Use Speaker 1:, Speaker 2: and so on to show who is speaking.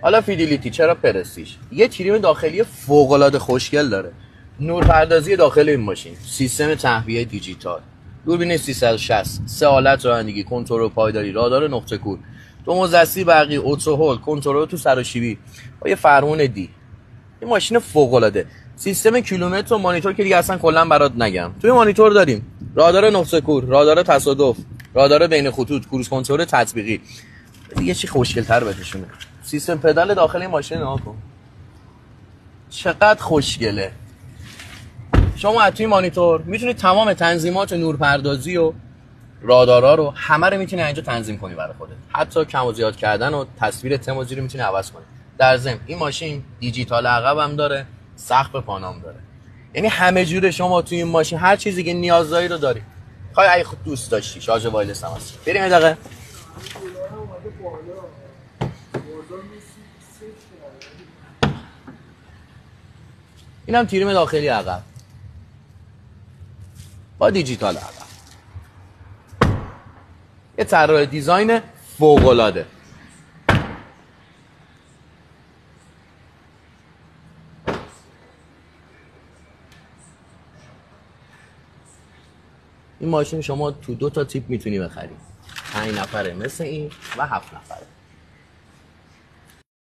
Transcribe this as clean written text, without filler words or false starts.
Speaker 1: حالا فیدیلیتی چرا پرستیژ؟ یه تریم داخلی فوق العاده خوشگل داره. نورپردازی داخل این ماشین، سیستم تهویه دیجیتال، دوربین 360، سه حالت رانندگی، کنترل پایداری، رادار نقطه کور، دو مزدستی برقی، اتو هول، کنترل تو سراشیبی با یه فرمون دی. این ماشین فوق العاده. سیستم کیلومتر و مانیتور که دیگه اصلا کلا برات نگم. توی مانیتور داریم رادار نقطه کور، رادار تصادف، رادار بین خطوط، کروز کنترل تطبیقی. دیگه چی خوشگل‌تر بهشونه. سیستم پدال داخل این ماشین نگاه کن. چقدر خوشگله. شما از توی مانیتور میتونید تمام تنظیمات نورپردازی و رادارا رو همه رو میتونی اینجا تنظیم کنی برای خودت. حتی کم و زیاد کردن و تصویر تموزی رو میتونی عوض کنی. در ضمن این ماشین دیجیتال عقب هم داره، سقف پانام داره. یعنی همه جوره شما توی این ماشین هر چیزی که نیاز داری رو داری. خواهی اگه خود دوست داشتی شارژ وایرلس هم هست. بریم یه دقیقه. اینم تیریم داخلی عقب با دیجیتال عقب. یه طراح دیزاین فوق العاده. این ماشین شما تو 2 تا تیپ میتونی بخری. 5 نفره مثل این و 7 نفره.